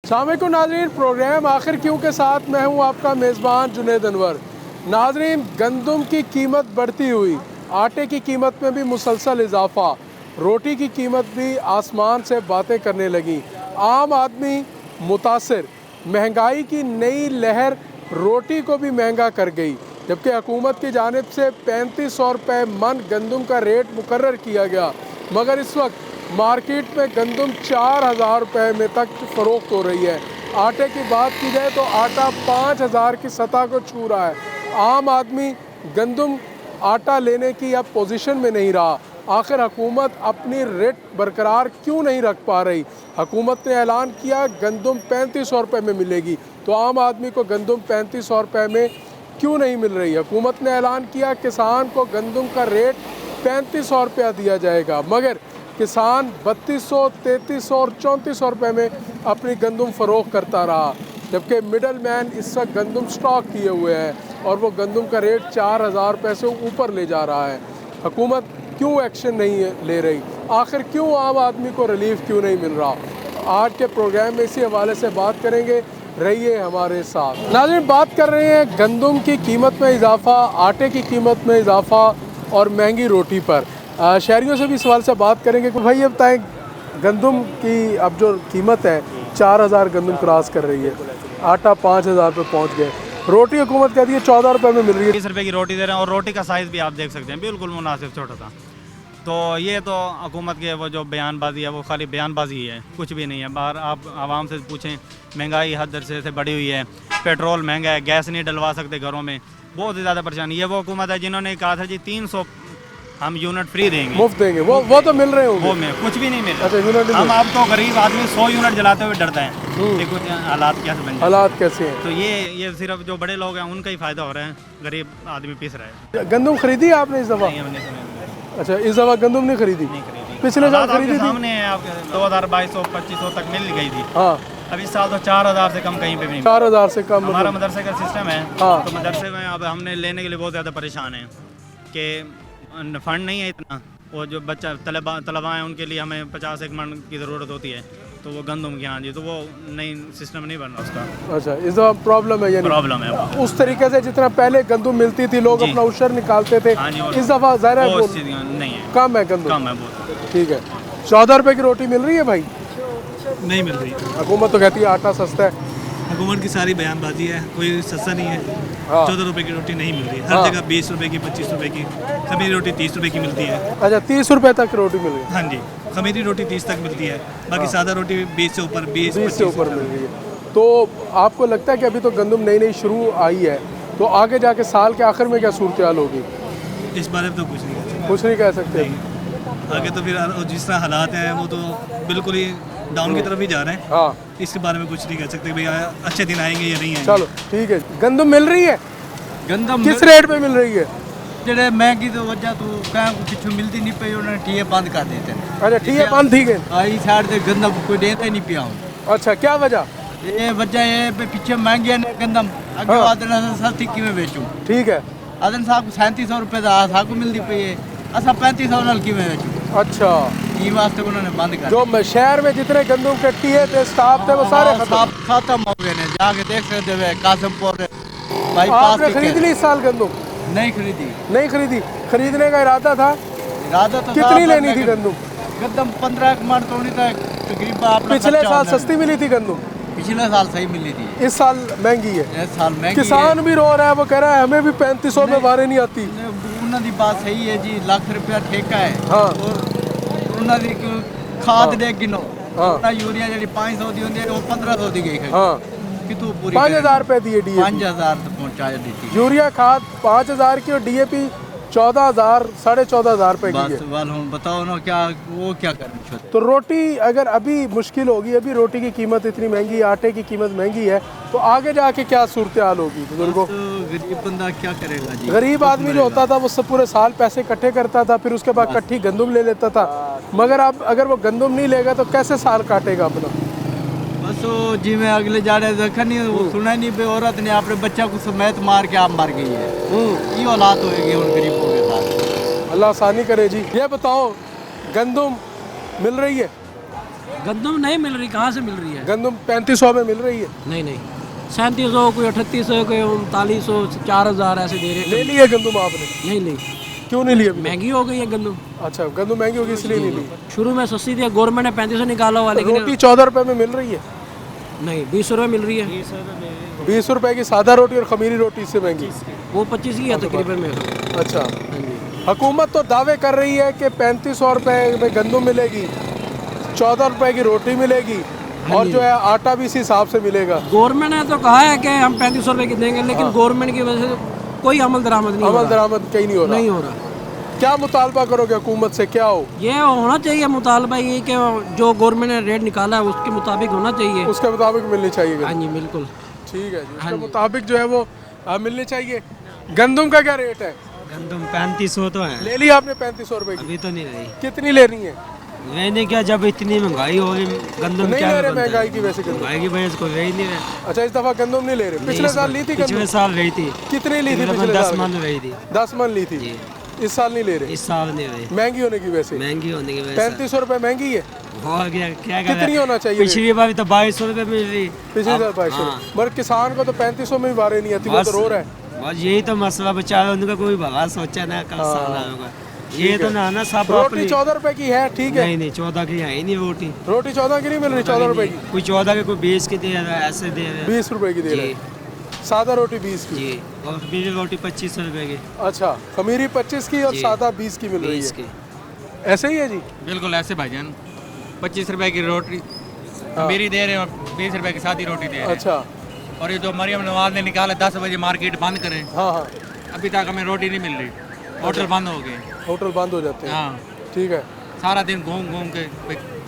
अस्सलामुअलैकुम नाज़रीन, प्रोग्राम आखिर क्यों के साथ मैं हूं आपका मेज़बान जुनैद अनवर। नाज़रीन, गंदम की कीमत बढ़ती हुई, आटे की कीमत में भी मुसलसल इजाफा, रोटी की कीमत भी आसमान से बातें करने लगी। आम आदमी मुतासिर, महंगाई की नई लहर रोटी को भी महंगा कर गई, जबकि हुकूमत की जानिब से 3500 रुपये मन गंदम का रेट मुकर्रर किया गया, मगर इस वक्त मार्केट में गंदम 4000 रुपये में तक फ़रोख्त हो रही है। आटे की बात की जाए तो आटा 5000 की सतह को छू रहा है। आम आदमी गंदम आटा लेने की अब पोजीशन में नहीं रहा। आखिर हुकूमत अपनी रेट बरकरार क्यों नहीं रख पा रही? हुकूमत ने ऐलान किया गंदम 3500 रुपये में मिलेगी, तो आम आदमी को गंदम 3500 रुपये में क्यों नहीं मिल रही? हुकूमत ने ऐलान किया किसान को गंदम का रेट 3500 रुपया दिया जाएगा, मगर किसान 3200, 3300 और 3400 रुपये में अपनी गंदम फ़रोख्त करता रहा, जबकि मिडल मैन इस वक्त गंदम स्टॉक किए हुए हैं और वो गंदम का रेट 4000 रुपये से ऊपर ले जा रहा है। हुकूमत क्यों एक्शन नहीं ले रही? आखिर क्यों आम आदमी को रिलीफ क्यों नहीं मिल रहा? आज के प्रोग्राम में इसी हवाले से बात करेंगे, रहिए हमारे साथ। नाज़रीन, बात कर रहे हैं गंदम की कीमत में इजाफा, आटे की कीमत में इजाफा और महंगी रोटी पर। शहरियों से भी इस सवाल से बात करेंगे कि भाई ये बताएं, गंदम की अब जो कीमत है 4000 गंदम क्रॉस कर रही है, आटा 5000 पे पहुंच गए, रोटी हुकूमत कहती है 14 रुपये में मिल रही है। 20 रुपये की रोटी दे रहे हैं और रोटी का साइज़ भी आप देख सकते हैं, बिल्कुल मुनासिब छोटा सा। तो ये तो हुकूमत के वो जो बयानबाजी है वो खाली बयानबाजी ही है, कुछ भी नहीं है। बाहर आप आवाम से पूछें, महंगाई हद दर्जे से बढ़ी हुई है, पेट्रोल महंगा है, गैस नहीं डलवा सकते घरों में, बहुत ही ज़्यादा परेशानी। ये वो हुकूमत है जिन्होंने कहा था जी 300 हम यूनिट फ्री देंगे, मुफ्त देंगे, वो तो मिल रहे होंगे। वो में कुछ भी नहीं मिल रहा। अच्छा, यूनिट हम आप तो गरीब आदमी 100 यूनिट जलाते हुए डरते हैं कि कुछ हालात कैसे बन जाए। हालात कैसे हैं? तो ये सिर्फ जो बड़े लोग हैं उनका ही फ़ायदा हो रहा है, गरीब आदमी पिस रहा है। गंदम खरीदी आपने इस दफ़ा? नहीं, हमने सुना अच्छा, इस दफ़ा गंदम नहीं खरीदी? नहीं खरीदी। पिछले साल खरीदी थी? सामने है आपके 2200-2500 तक मिल गई थी। हाँ, अब इस साल तो 4000 से कम कहीं पे भी नहीं। 4000 से कम हमारा मतलब? मदरसे का सिस्टम है, हाँ। तो मदरसे में अब हमने लेने के लिए बहुत ज़्यादा परेशान हैं कि फंड नहीं है इतना। वो जो बच्चा तलबा हैं उनके लिए हमें 50 एक मन की ज़रूरत होती है, तो वो गंदम की, हाँ जी, तो वो नई सिस्टम नहीं बन रहा उसका। अच्छा, इस दफ़ा प्रॉब्लम है, यानी प्रॉब्लम है वो। उस तरीके से जितना पहले गंदम मिलती थी, लोग जी। अपना उशर निकालते थे, हाँ जी, इस दफ़ा ज़ाहिर है वो वो स्थिति नहीं है, कम है गंदम। कम है बहुत। ठीक है, 14 रुपये की रोटी मिल रही है भाई? नहीं मिल रही। हुकूमत तो कहती है आटा सस्ता है। हुकूमत की सारी बयानबाजी है, कोई सस्ता नहीं है। हाँ। 14 रुपये की रोटी नहीं मिल रही, हर हाँ। जगह 20 रुपये की, 25 रुपये की, खमीरी रोटी 30 रुपये की मिलती है। अच्छा, 30 रुपये तक रोटी मिल रही है? हाँ जी, खमीरी रोटी 30 तक मिलती है, बाकी सादा रोटी 20 से ऊपर, 20 20 से ऊपर मिल रही है। तो आपको लगता है कि अभी तो गंदम नई नई शुरू आई है, तो आगे जाके साल के आखिर में क्या सूरत हाल होगी? इस बारे में तो कुछ नहीं कह सकते। कुछ नहीं कह सकते। आगे तो फिर जिस तरह हालात हैं वो तो बिल्कुल ही डाउन की तरफ ही जा रहे हैं। हाँ, इसके बारे में कुछ नहीं कह सकते भैया, अच्छे दिन आएंगे या नहीं आएंगे। चलो ठीक है। गंदम मिल रही है? गंदम किस रेट पे मिल रही है? ਜਿਹੜੇ महंगी तो वजह तो कहीं को पिछू मिलती नहीं पई, उन्होंने ठीए बंद कर देते हैं। अच्छा, ठीक है, बंद ठीक है। आई साइड से गंदम कोई देता ही नहीं पिया हूँ। अच्छा, क्या वजह? ये वजह ये पे पीछे महंगी है गंदम, अगे हाँ। आदन सस्ती किमें बेचूं। ठीक है। आदन साहब को 3700 रुपये का साहब को मिलती पई है, असा 3500 नाल किमें बेचूं। अच्छा, ये वास्ते उन्होंने बंद कर जो शहर में जितने गंदम के टीए थे, स्टाफ थे, वो सारे खत्म हो गए ने। जाके देख सकते हो कासमपुर बाईपास आपने खरीद ली इस साल गंदम? नहीं खरीदी। नहीं खरीदी? खरीदने का इरादा था? इरादा तो कितनी लेनी थी गंदम? गंदम 15 मन तोड़ी था तकरीबन। आपने पिछले साल सस्ती मिली थी गंदम, पिछले साल सही मिली थी, इस साल महंगी है। इस साल महंगी किसान भी रो रहा है, वो कह रहा है हमें भी 3500 में वारे नहीं आती। उन्होंने बात सही है जी, लाख रुपया ठेका है। हाँ। और उन्होंने खाद दे गिनो, हाँ। यूरिया जी 500 दी होंगी वो 1500 दी गई। हाँ, कितों पूरी 5000 रुपए दिए डीएपी। 5000 तो पहुँचा दी थी। यूरिया खाद 5000 की और डीएपी 14000, 14500 रुपए की है। बस वाल हम बताओ ना क्या वो क्या करनी चाहिए। तो रोटी अगर अभी मुश्किल होगी, अभी रोटी की कीमत इतनी महंगी है, आटे की कीमत महंगी है, तो आगे जाके क्या सूरत हाल होगी बुजुर्गों? तो गरीब बंदा क्या करेगा जी। गरीब आदमी जो होता था वो सब पूरे साल पैसे इकट्ठे करता था, फिर उसके बाद इकट्ठी गंदम ले लेता था, मगर अब अगर वो गंदम नहीं लेगा तो कैसे साल काटेगा अपना? बस वो जी में अगले जाड़े देखा नहीं, वो सुना नहीं पे औरत ने अपने बच्चा को समेत मार के आप मर गई है। ये औलाद होगी उन गरीबों के साथ। अल्लाह आसानी करे जी। ये बताओ, गंदम मिल रही है? गंदम नहीं मिल रही, कहाँ से मिल रही है? गंदम 3500 में मिल रही है। नहीं नहीं, 3700, कोई 3800, कोई 3900, 4000 ऐसे दे रहे ले हैं। ली है गंदम आपने? नहीं ली, क्यों नहीं ली अभी? महंगी हो गई है गंदम। अच्छा, गंदम महंगी होगी इसलिए नहीं ली। शुरू में सस्ती थी, गवर्नमेंट ने 3500 निकाला हुआ, लेकिन रोटी 14 रुपए में मिल रही है। नहीं 20 रुपये मिल रही है। 20 रुपए की सादा रोटी और खमीरी रोटी इससे महंगी। वो 25 की है तकरीबन मेरे। अच्छा, हाँ जी। हुकूमत तो दावे कर रही है कि 3500 रुपए में गंदम मिलेगी, 14 रुपए की रोटी मिलेगी और जो है आटा भी इसी हिसाब से मिलेगा। गवर्नमेंट ने तो कहा है कि हम 3500 रुपये की देंगे, लेकिन गवर्नमेंट की वजह से कोई अमल दरामद नहीं हो अमल रहा। दरामद कहीं नहीं हो रहा। नहीं हो रहा। क्या मुतालबा करोगे हुकूमत से, क्या हो? ये होना चाहिए मुतालबा, ये कि जो गवर्नमेंट ने रेट निकाला है उसके मुताबिक होना चाहिए। उसके मुताबिक मिलनी चाहिए। हाँ जी बिल्कुल। ठीक है जी, उसके मुताबिक जो है वो मिलनी चाहिए। गंदम का क्या रेट है? गंदम 3500 तो है। ले लिया आपने 3500 रुपए की? अभी तो नहीं रही। कितनी लेनी है? मैंने क्या, जब इतनी महंगाई हो गई गंदम नहीं क्या ले रहे महंगाई की वैसे गंदम? महंगाई की वजह से कोई रही नहीं रहे। अच्छा, इस दफा गंदम नहीं ले रहे? पिछले साल ली थी गंदम? पिछले साल रही थी। कितनी ली थी पिछले 10 साल? मन रही थी। 10 मन ली थी। इस साल नहीं ले रहे? इस साल नहीं रही, महंगी होने की वजह से। महंगी होने की वजह 3500 रुपए महंगी है। से हो गया। क्या कितनी होना चाहिए? पिछली बार भी तो 2200 रुपये मिल रही। पिछले साल 2200, मगर किसान को तो 3500 में भी वारे नहीं आती, वो तो रो रहा है। बस यही तो मसला बेचारा, उनका कोई भला सोचा ना कल साल आएगा। ये तो ना सब रोटी अपनी। 14 रुपए की है, ठीक है। नहीं नहीं 14 की है ही नहीं रोटी। रोटी 14 की नहीं मिल रही, 14 रुपए की। कोई 14 के, कोई 20 के दे रहा है, ऐसे दे रहे हैं। 20 रुपए की दे रहे जी हैं। सादा रोटी 20 की। जी, और मेरी रोटी 2500 रुपए की। अच्छा, खमीरी 25 की और जी। सादा 20 की मिल रही 20 है। की। ऐसे ही है जी? बिल्कुल ऐसे भाईजान, 25 रुपए की रोटी मेरी दे रहे हैं और 20 रुपए की सादी रोटी दे रहे हैं। अच्छा, और ये जो मरियम नवाज ने निकाला 10 बजे मार्केट बंद करें, हाँ हाँ, अभी तक हमें रोटी नहीं मिल रही, होटल बंद हो गए। होटल बंद हो जाते हैं। हाँ, ठीक है। सारा दिन घूम घूम के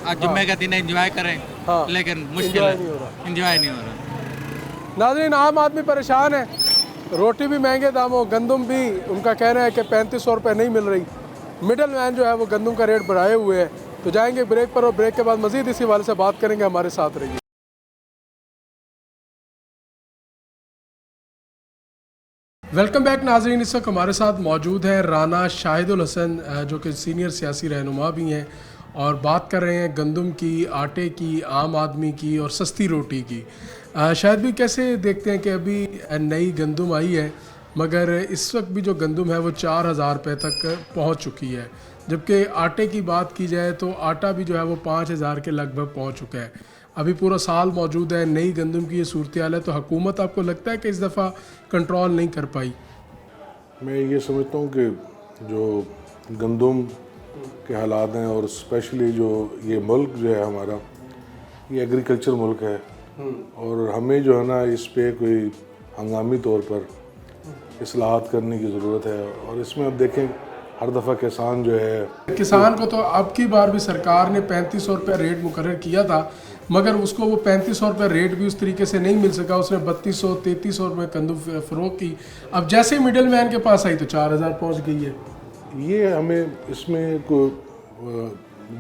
आज जुम्मे का दिन एंजॉय करें, हाँ, लेकिन मुश्किल enjoy है, नहीं हो रहा। एंजॉय नहीं हो रहा। नाज़रीन, आम आदमी परेशान है, रोटी भी महंगे दामों, गंदम भी उनका कहना है कि 3500 रुपये नहीं मिल रही। मिडल मैन जो है वो गंदम का रेट बढ़ाए हुए है। तो जाएंगे ब्रेक पर और ब्रेक के बाद मज़ीद इसी हवाले से बात करेंगे। हमारे साथ रहिए। वेलकम बैक नाजरीन। इस वक्त हमारे साथ मौजूद है राना शाहिदुल हसन, जो कि सीनियर सियासी रहनुमा भी हैं, और बात कर रहे हैं गंदम की, आटे की, आम आदमी की और सस्ती रोटी की। शायद भी कैसे देखते हैं कि अभी नई गंदम आई है, मगर इस वक्त भी जो गंदम है वो 4000 रुपये तक पहुंच चुकी है, जबकि आटे की बात की जाए तो आटा भी जो है वो 5000 के लगभग पहुंच चुका है। अभी पूरा साल मौजूद है, नई गंदम की ये सूरत हाल है, तो हुकूमत आपको लगता है कि इस दफ़ा कंट्रोल नहीं कर पाई? मैं ये समझता हूँ कि जो गंदम के हालात हैं और स्पेशली जो ये मुल्क जो है हमारा, ये एग्रीकल्चर मुल्क है और हमें जो है ना इस पे कोई हंगामी तौर पर इस्लाहात करने की ज़रूरत है। और इसमें अब देखें हर दफ़ा किसान जो है, किसान को तो अब की बार भी सरकार ने 3500 रुपये रेट मुकर्रर किया था, मगर उसको वो 3500 रुपये रेट भी उस तरीके से नहीं मिल सका। उसने 3200-3300 रुपये गंदम फ़रोख्त की। अब जैसे मिडल मैन के पास आई तो 4000 पहुँच गई है। ये हमें इसमें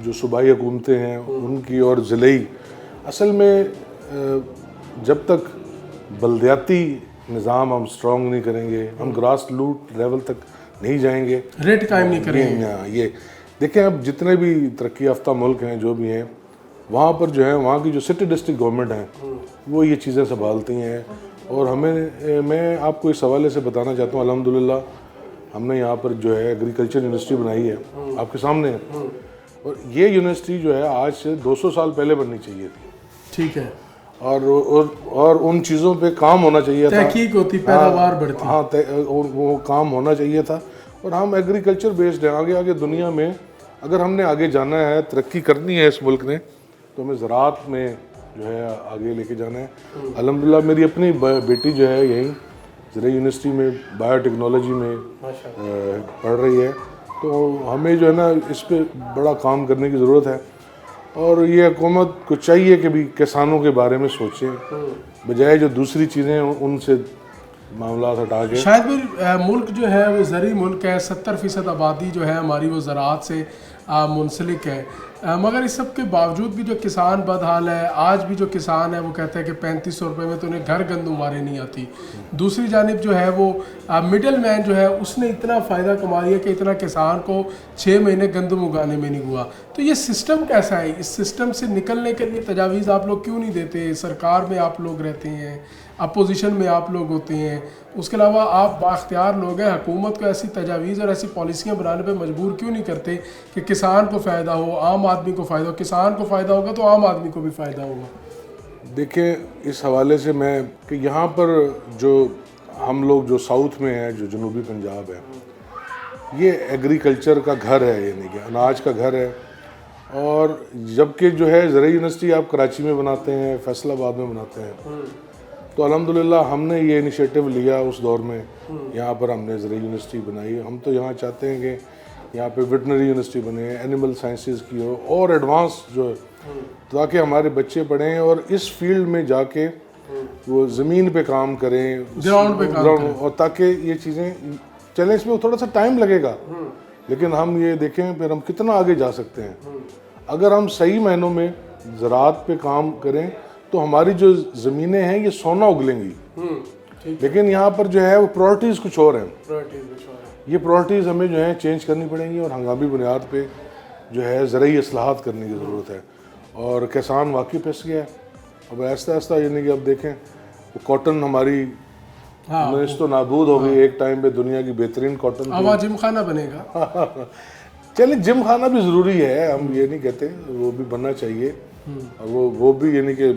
जो सूबाई हुकूमतें हैं उनकी और ज़िले, असल में जब तक बल्दियाती निज़ाम हम स्ट्रॉन्ग नहीं करेंगे, हम ग्रास रूट लेवल तक नहीं जाएंगे, रेट कायम नहीं करेंगे। ये देखें, अब जितने भी तरक्की याफ्ता मुल्क हैं जो भी हैं, वहाँ पर जो है वहाँ की जो सिटी डिस्ट्रिक्ट गवर्नमेंट हैं वो ये चीज़ें संभालती हैं। और हमें, मैं आपको इस हवाले से बताना चाहता हूँ, अल्हम्दुलिल्लाह हमने यहाँ पर जो है एग्रीकल्चर यूनिवर्सिटी बनाई है, आपके सामने है। और ये यूनिवर्सिटी जो है आज से 200 साल पहले बननी चाहिए थी। ठीक है। और उन चीज़ों पे काम होना चाहिए था, तहकीक होती, पैदावार बढ़ती। हाँ, वो काम होना चाहिए था। और हम एग्रीकल्चर बेस्ड हैं। आगे आगे दुनिया में अगर हमने आगे जाना है, तरक्की करनी है इस मुल्क ने, तो हमें ज़राअत में जो है आगे लेके जाना है। अल्हम्दुलिल्लाह मेरी अपनी बेटी जो है यहीं ज़राई यूनिवर्सिटी में बायोटेक्नोलॉजी में पढ़ रही है। तो हमें जो है ना इस पर बड़ा काम करने की ज़रूरत है। और ये हुकूमत को चाहिए कि भी किसानों के बारे में सोचें, बजाय जो दूसरी चीज़ें उनसे मामला हटा के। शायद भी मुल्क जो है वो ज़री मुल्क है, 70% आबादी जो है हमारी वो ज़राअत से मुंसलिक है। मगर इस सब के बावजूद भी जो किसान बदहाल है, आज भी जो किसान है वो कहता है कि 3500 रुपये में तो उन्हें घर गंदम मारे नहीं आती। दूसरी जानिब जो है वो मिडल मैन जो है उसने इतना फ़ायदा कमा लिया कि इतना किसान को 6 महीने गंदम उगाने में नहीं हुआ। तो ये सिस्टम कैसा है? इस सिस्टम से निकलने के लिए तजावीज़ आप लोग क्यों नहीं देते? सरकार में आप लोग रहते हैं, अपोजिशन में आप लोग होते हैं, उसके अलावा आप बाख्तियार लोग हैं, हुकूमत को ऐसी तजावीज़ और ऐसी पॉलिसियाँ बनाने पे मजबूर क्यों नहीं करते कि किसान को फ़ायदा हो, आम आदमी को फ़ायदा हो? किसान को फ़ायदा होगा तो आम आदमी को भी फ़ायदा होगा। देखिए, इस हवाले से मैं कि यहाँ पर जो हम लोग जो साउथ में हैं, जो जनूबी पंजाब है, ये एग्रीकल्चर का घर है, यानी कि अनाज का घर है। और जबकि जो है ज़राई यूनिवर्सिटी आप कराची में बनाते हैं, फैसलाबाद में बनाते हैं, तो अल्हम्दुलिल्लाह हमने ये इनिशिएटिव लिया उस दौर में, यहाँ पर हमने ज़राई यूनिवर्सिटी बनाई। हम तो यहाँ चाहते हैं कि यहाँ पे वेटनरी यूनिवर्सिटी बने, एनिमल साइंसेस की हो और एडवांस जो है, ताकि हमारे बच्चे पढ़ें और इस फील्ड में जाके वो ज़मीन पे काम करें, ग्राउंड पे काम करें, और ताकि ये चीज़ें चलें। इसमें थोड़ा सा टाइम लगेगा, लेकिन हम ये देखें फिर हम कितना आगे जा सकते हैं। अगर हम सही मायनों में ज़राअत पे काम करें तो हमारी जो ज़मीनें हैं ये सोना उगलेंगी। लेकिन यहाँ पर जो है वो प्रायोरिटीज़ कुछ और हैं। ये प्रायोरिटीज़ हमें जो है चेंज करनी पड़ेंगी और हंगामी बुनियाद पे जो है ज़राई इस्लाहात करने की ज़रूरत है। और किसान वाकई पिस गया है। अब आहिस्ता आहिस्ता यानी कि अब देखें वो कॉटन हमारी तो नाबूद हो गई। एक टाइम पे दुनिया की बेहतरीन कॉटन, अब जिम खाना बनेगा। चलिए जिम खाना भी ज़रूरी है, हम ये नहीं कहते, वो भी बनना चाहिए। और वो भी यानी कि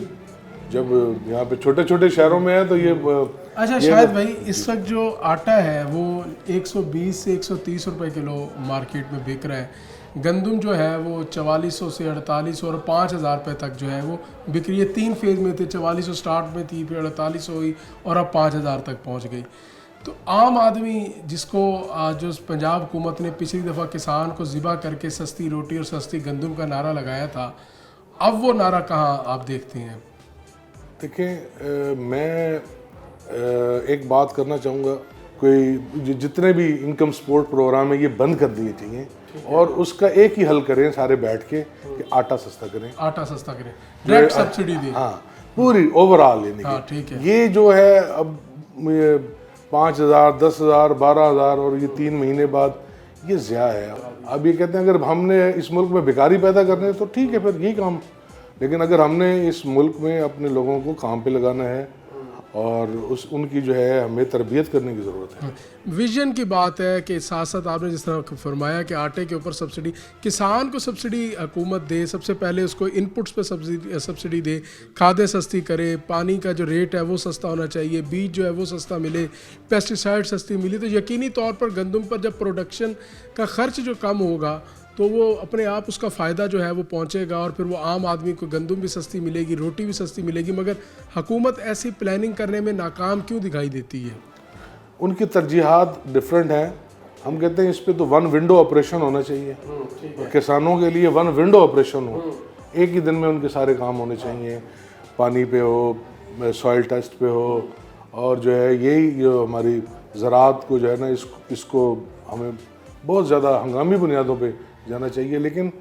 जब यहाँ पे छोटे छोटे शहरों में है तो ये अच्छा शायद भाई इस वक्त जो आटा है वो 120 से 130 रुपए किलो मार्केट में बिक रहा है। गंदम जो है वो 4400 से 4800 और 5000 रुपये तक जो है वो बिक रही है। 3 फेज़ में थे, 4400 स्टार्ट में थी, फिर 4800 हुई और अब 5000 तक पहुंच गई। तो आम आदमी जिसको जो पंजाब हुकूमत ने पिछली दफ़ा किसान को ज़िबा करके सस्ती रोटी और सस्ती गंदम का नारा लगाया था, अब वो नारा कहाँ आप देखते हैं? देखिए, मैं एक बात करना चाहूँगा, कोई जितने भी इनकम सपोर्ट प्रोग्राम है ये बंद कर दिए चाहिए और उसका एक ही हल करें सारे बैठ के कि आटा सस्ता करें। आटा सस्ता करें, डायरेक्ट सब्सिडी दें। हाँ, पूरी ओवरऑल यानी हाँ, ठीक है। ये जो है अब 5000, 10,000, 12,000 और ये 3 महीने बाद ये ज़्यादा है। अब ये कहते हैं अगर हमने इस मुल्क में बेकारी पैदा करने तो ठीक है, फिर यही काम। लेकिन अगर हमने इस मुल्क में अपने लोगों को काम पे लगाना है और उनकी जो है हमें तरबियत करने की ज़रूरत है। विजन की बात है कि साथ साथ आपने जिस तरह फरमाया कि आटे के ऊपर सब्सिडी, किसान को सब्सिडी हुकूमत दे, सबसे पहले उसको इनपुट्स पे सब्सिडी दे, खादें सस्ती करे, पानी का जो रेट है वो सस्ता होना चाहिए, बीज जो है वो सस्ता मिले, पेस्टिसाइड सस्ती मिली, तो यकीनी तौर पर गंदम पर जब प्रोडक्शन का खर्च जो कम होगा तो वो अपने आप उसका फ़ायदा जो है वो पहुंचेगा और फिर वो आम आदमी को गंदम भी सस्ती मिलेगी, रोटी भी सस्ती मिलेगी। मगर हुकूमत ऐसी प्लानिंग करने में नाकाम क्यों दिखाई देती है? उनकी तरजीहात डिफरेंट हैं। हम कहते हैं इस पे तो 1 विंडो ऑपरेशन होना चाहिए और किसानों के लिए 1 विंडो ऑपरेशन हो, एक ही दिन में उनके सारे काम होने चाहिए। पानी पे हो, सॉइल टेस्ट पे हो, और जो है यही जो हमारी ज़राअत को जो है ना इसको हमें बहुत ज़्यादा हंगामी बुनियादों पे जाना चाहिए। लेकिन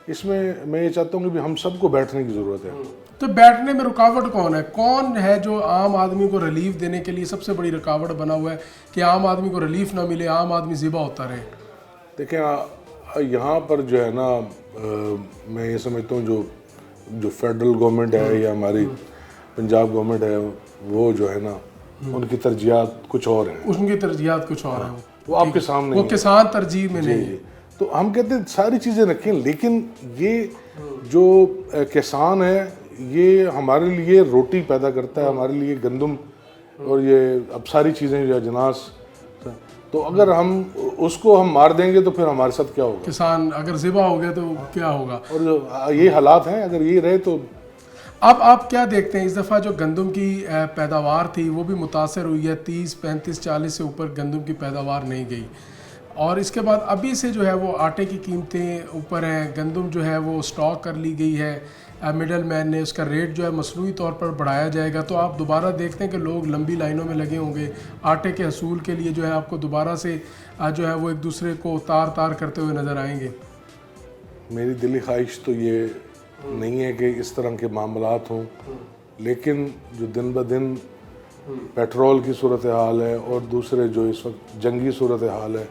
इसमें मैं ये चाहता हूँ कि हम सबको बैठने की ज़रूरत है। तो बैठने में रुकावट कौन है? कौन है जो आम आदमी को रिलीफ देने के लिए सबसे बड़ी रुकावट बना हुआ है कि आम आदमी को रिलीफ ना मिले, आम आदमी ज़िबा होता रहे? देखिए, यहाँ पर जो है ना मैं ये समझता हूँ जो फेडरल गवर्नमेंट है या हमारी पंजाब गवर्नमेंट है वो जो है ना उनकी तरजीहात कुछ और हैं। उनकी तरजीहात कुछ और हैं, वो आपके सामने, वो किसान तरजीह में नहीं है। तो हम कहते हैं सारी चीज़ें रखें, लेकिन ये जो किसान है ये हमारे लिए रोटी पैदा करता है, हमारे लिए गंदम और ये अब सारी चीज़ें जो अजनास, तो अगर हम उसको हम मार देंगे तो फिर हमारे साथ क्या होगा? किसान अगर ज़िबा हो गया तो क्या होगा? और जो ये हालात हैं अगर ये रहे तो अब आप क्या देखते हैं? इस दफ़ा जो गंदम की पैदावार थी वो भी मुतासर हुई है, 30, 35, 40 से ऊपर गंदम की पैदावार नहीं गई और इसके बाद अभी से जो है वो आटे की कीमतें ऊपर हैं, गंदम जो है वो स्टॉक कर ली गई है, मिडल मैन ने उसका रेट जो है मसनूई तौर पर बढ़ाया जाएगा। तो आप दोबारा देखते हैं कि लोग लंबी लाइनों में लगे होंगे आटे के हसूल के लिए, जो है आपको दोबारा से जो है वो एक दूसरे को तार तार करते हुए नज़र आएंगे। मेरी दिली ख्वाहिश तो ये नहीं है कि इस तरह के मामलात हों, लेकिन जो दिन ब दिन पेट्रोल की सूरत हाल है और दूसरे जो इस वक्त जंगी सूरत हाल है,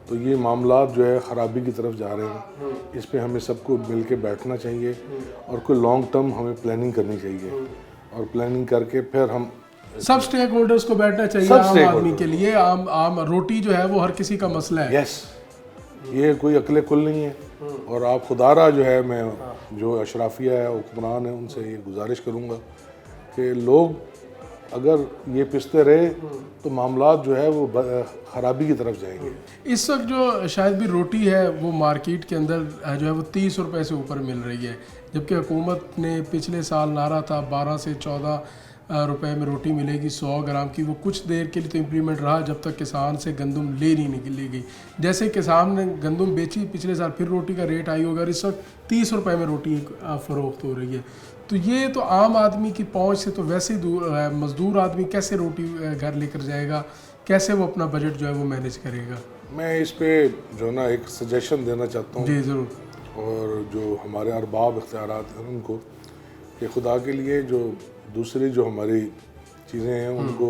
तो ये मामलात जो है ख़राबी की तरफ जा रहे हैं। इस पे हमें सबको मिल के बैठना चाहिए और कोई लॉन्ग टर्म हमें प्लानिंग करनी चाहिए, और प्लानिंग करके फिर हम सब स्टेक होल्डर्स को बैठना चाहिए। सब आम stakeholders। आदमी के लिए आम रोटी जो है वो हर किसी का मसला है। यस, ये कोई अकले कुल नहीं है। और आप खुदारा जो है, मैं जो अशराफिया है, हुक्मरान है, उनसे ये गुजारिश करूँगा कि लोग अगर ये पिसते रहे तो मामलात जो है वो ख़राबी की तरफ जाएंगे। इस वक्त जो शायद भी रोटी है वो मार्केट के अंदर जो है वो 30 रुपए से ऊपर मिल रही है, जबकि हुकूमत ने पिछले साल नारा था 12 से 14 रुपए में रोटी मिलेगी 100 ग्राम की। वो कुछ देर के लिए तो इम्प्लीमेंट रहा जब तक किसान से गंदम ले नहीं निकली गई। जैसे किसान ने गंदम बेची पिछले साल, फिर रोटी का रेट आई होगा, और इस वक्त 30 रुपए में रोटी फ़रोख्त हो रही है। तो ये तो आम आदमी की पहुंच से तो वैसे ही दूर है। मज़दूर आदमी कैसे रोटी घर लेकर जाएगा, कैसे वो अपना बजट जो है वो मैनेज करेगा? मैं इस पे जो ना एक सजेशन देना चाहता हूँ, जी ज़रूर। और जो हमारे अरबाब इख्तियारात हैं उनको, कि खुदा के लिए जो दूसरी जो हमारी चीज़ें हैं उनको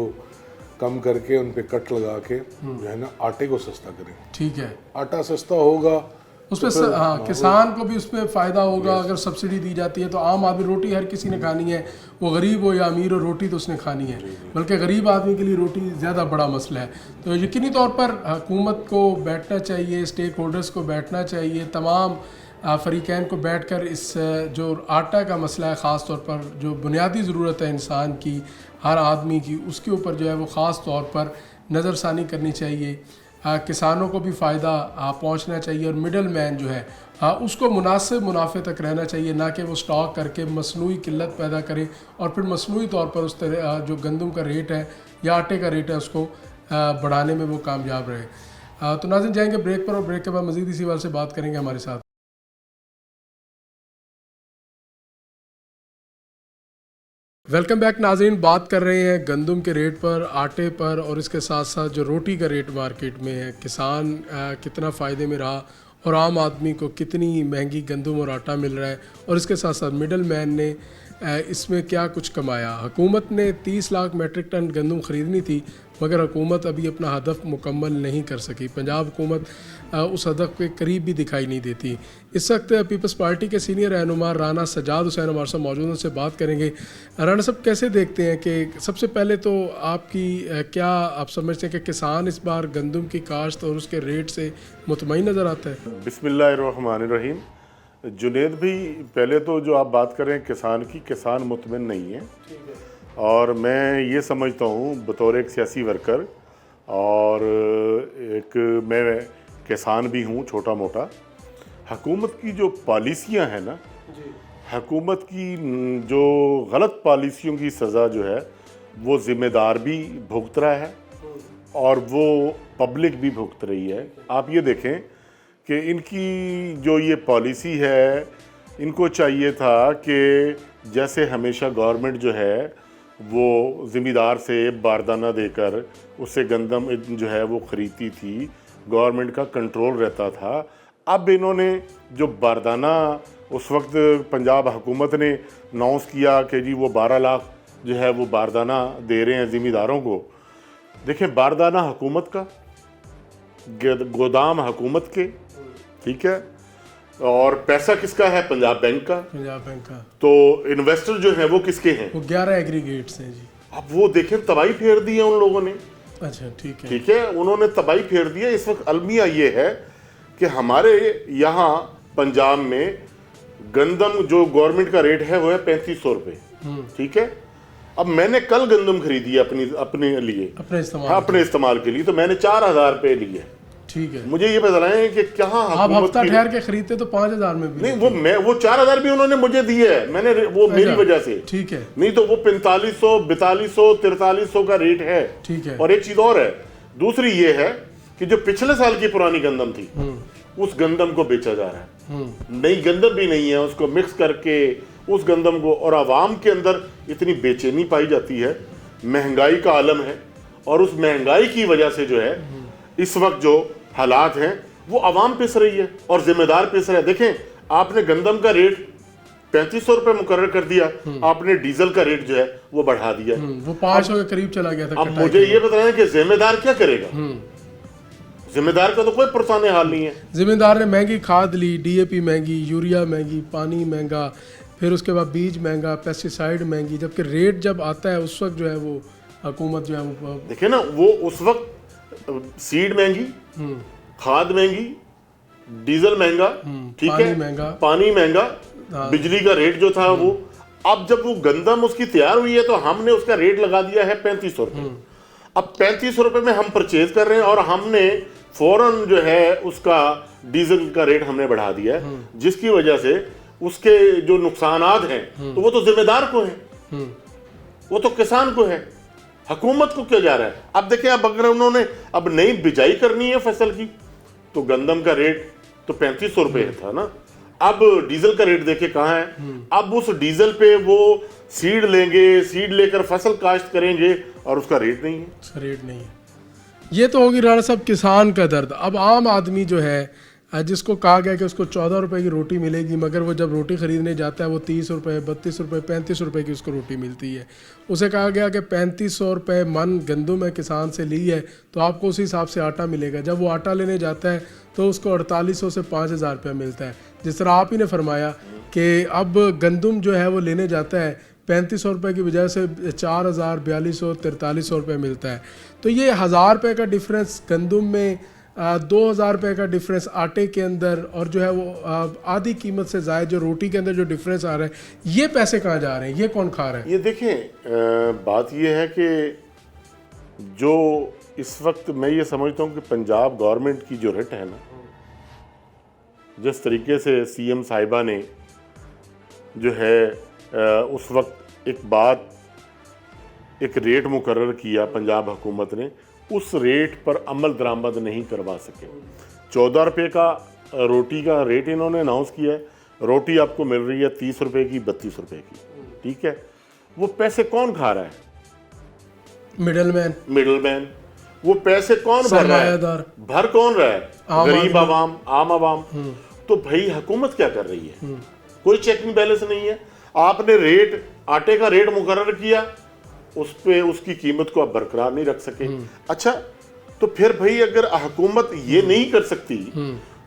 कम करके उन पे कट लगा के जो है ना आटे को सस्ता करें। ठीक है, आटा सस्ता होगा उसमें हाँ, किसान को भी उसमें फ़ायदा होगा। अगर सब्सिडी दी जाती है तो आम आदमी, रोटी हर किसी ने खानी है, वो गरीब हो या अमीर हो, रोटी तो उसने खानी है। बल्कि गरीब आदमी के लिए रोटी ज़्यादा बड़ा मसला है। तो यकीनी तौर पर हुकूमत को बैठना चाहिए, स्टेक होल्डर्स को बैठना चाहिए, तमाम फ़रीक़ैन को बैठकर इस जो आटा का मसला है, ख़ास तौर पर जो बुनियादी ज़रूरत है इंसान की, हर आदमी की, उसके ऊपर जो है वो ख़ास तौर पर नज़रसानी करनी चाहिए। किसानों को भी फ़ायदा पहुंचना चाहिए, और मिडल मैन जो है उसको मुनासिब मुनाफे तक रहना चाहिए, ना कि वो स्टॉक करके मसनूई किल्लत पैदा करे और फिर मसनूई तौर पर उस तरह जो गंदम का रेट है या आटे का रेट है उसको बढ़ाने में वो कामयाब रहे। तो नाज़रीन, जाएंगे ब्रेक पर, और ब्रेक के बाद मज़ीद इसी बारे से बात करेंगे हमारे साथ। वेलकम बैक नाज़रीन, बात कर रहे हैं गंदम के रेट पर, आटे पर, और इसके साथ साथ जो रोटी का रेट मार्केट में है, किसान कितना फ़ायदे में रहा और आम आदमी को कितनी महंगी गंदम और आटा मिल रहा है, और इसके साथ साथ मिडल मैन ने इसमें क्या कुछ कमाया। हुकूमत ने 30 लाख मेट्रिक टन गंदम ख़रीदनी थी, मगर हुकूमत अभी अपना हदफ मुकम्मल नहीं कर सकी। पंजाब हुकूमत उस हदफ के करीब भी दिखाई नहीं देती। इस वक्त पीपल्स पार्टी के सीनियर रहनुमा राना सजाद हुसैन हमारे साथ मौजूद, उनसे बात करेंगे। राना साहब, कैसे देखते हैं कि सबसे पहले तो आपकी क्या आप समझते हैं कि किसान इस बार गंदम की काश्त और उसके रेट से मुतमईन नज़र आता है? बिस्मिल्लाहिर्रहमानिर्रहीम। जुनेद भी, पहले तो जो आप बात करें किसान की, किसान मुतमईन नहीं है, और मैं ये समझता हूँ बतौर एक सियासी वर्कर, और एक मैं किसान भी हूँ छोटा मोटा, हुकूमत की जो पॉलिसियाँ हैं ना, हुकूमत की जो गलत पॉलिसियों की सज़ा जो है वो ज़िम्मेदार भी भुगत रहा है और वो पब्लिक भी भुगत रही है। आप ये देखें कि इनकी जो ये पॉलिसी है, इनको चाहिए था कि जैसे हमेशा गवर्नमेंट जो है वो ज़िम्मेदार से बारदाना देकर उससे गंदम जो है वो ख़रीदती थी, गवर्नमेंट का कंट्रोल रहता था। अब इन्होंने जो बारदाना उस वक्त पंजाब हुकूमत ने अनाउंस किया कि जी वो 12 लाख जो है वो बारदाना दे रहे हैं ज़िम्मेदारों को। देखें, बारदाना हुकूमत का, गोदाम हुकूमत के, ठीक है, और पैसा किसका है? पंजाब बैंक का। पंजाब बैंक का। तो इन्वेस्टर जो है वो किसके हैं? वो 11 एग्रीगेट्स हैं जी। अब वो देखें, तबाही फेर दी है उन लोगों ने। अच्छा, ठीक है, ठीक है, उन्होंने तबाही फेर दी है। इस वक्त अलमिया ये है कि हमारे यहाँ पंजाब में गंदम जो गवर्नमेंट का रेट है वो है 3500 रुपये, ठीक है। अब मैंने कल गंदम खरीदी है अपने लिए, अपने इस्तेमाल के लिए, तो मैंने 4000 रुपये लिए। ठीक है, मुझे ये बताएं कि क्या आप हफ्ता ठहर के खरीदते तो 5000 में भी नहीं, वो 4000 भी उन्होंने मुझे दिए है, मैंने वो मेरी वजह से, ठीक है, नहीं तो वो 4500, 4200, 4300 का रेट है, ठीक है। और एक चीज और है, दूसरी ये है कि जो पिछले साल की पुरानी गंदम थी उस गंदम को बेचा जा रहा है, नई गंदम भी नहीं है, उसको मिक्स करके उस गंदम को, और आवाम के अंदर इतनी बेचैनी पाई जाती है, महंगाई का आलम है, और उस महंगाई की वजह से जो है इस वक्त जो हालात हैं वो आवाम पिस रही है और जिम्मेदार पिस रहे हैं। देखें, आपने गंदम का रेट 3500 रुपये मुकर्रर कर दिया, आपने डीजल का रेट जो है वो बढ़ा दिया। वो 500 के करीब चला गया था। अब मुझे ये बताएं कि जिम्मेदार क्या करेगा? जिम्मेदार का तो कोई पुरसाने हाल नहीं है। जिम्मेदार ने महंगी खाद ली, डीएपी महंगी, यूरिया महंगी, पानी महंगा, फिर उसके बाद बीज महंगा, पेस्टिसाइड महंगी, जबकि रेट जब आता है उस वक्त जो है वो हुकूमत जो है वो देखिए ना, वो उस वक्त सीड महंगी, खाद महंगी, डीजल महंगा, ठीक पानी है, महंगा, पानी महंगा, बिजली का रेट जो था वो। अब जब वो गंदम उसकी तैयार हुई है तो हमने उसका रेट लगा दिया है 3500 रुपये। अब 3500 रुपये में हम परचेज कर रहे हैं और हमने फौरन जो है उसका डीजल का रेट हमने बढ़ा दिया है, जिसकी वजह से उसके जो नुकसानात हैं तो वो तो जिम्मेदार को है, वो तो किसान को है, हुकूमत को क्या जा रहा है। अब देखिए, अब अगर उन्होंने अब नई बिजाई करनी है फसल की तो गंदम का रेट तो 3500 रुपये था ना, अब डीजल का रेट देखे कहाँ है। अब उस डीजल पे वो सीड लेंगे, सीड लेकर फसल काश्त करेंगे और उसका रेट नहीं है। रेट नहीं है। ये तो होगी राणा साहब किसान का दर्द। अब आम आदमी जो है जिसको कहा गया कि उसको 14 रुपए की रोटी मिलेगी, मगर वो जब रोटी ख़रीदने जाता है वो 30 रुपये, 32 रुपये, 35 रुपये की उसको रोटी मिलती है। उसे कहा गया कि 3500 रुपये मन गंदम है किसान से ली है तो आपको उसी हिसाब से आटा मिलेगा। जब वो आटा लेने जाता है तो उसको 4800 से 5000 रुपया मिलता है। जिस तरह आप ही ने फरमाया कि अब गंदम जो है वो लेने जाता है 3500 रुपये की बजाय से 4000, 4200, 4300 रुपये मिलता है। तो ये 1000 रुपये का डिफरेंस गंदम में, 2000 रुपये का डिफरेंस आटे के अंदर, और जो है वो आधी कीमत से ज़ायद जो रोटी के अंदर जो डिफरेंस आ रहा है, ये पैसे कहाँ जा रहे हैं, ये कौन खा रहा है? ये देखें, बात ये है कि जो इस वक्त मैं ये समझता हूँ कि पंजाब गवर्नमेंट की जो रट है ना, जिस तरीके से सीएम साहिबा ने जो है उस वक्त एक रेट मुकर्रर किया पंजाब हुकूमत ने, उस रेट पर अमल दरामद नहीं करवा सके। 14 रुपये का रोटी का रेट इन्होंने अनाउंस किया है, रोटी आपको मिल रही है 30 रुपये की, 32 रुपये की, ठीक है। वो पैसे कौन खा रहा है? मिडलमैन। वो पैसे कौन भर रहा है? भर कौन रहा है? गरीब आवाम, आम आवाम। तो भाई हुकूमत क्या कर रही है? कोई चेकिंग बैलेंस नहीं है। आपने रेट, आटे का रेट मुकर्रर किया, उस पे उसकी कीमत को आप बरकरार नहीं रख सके। अच्छा, तो फिर भाई अगर हुकूमत ये नहीं कर सकती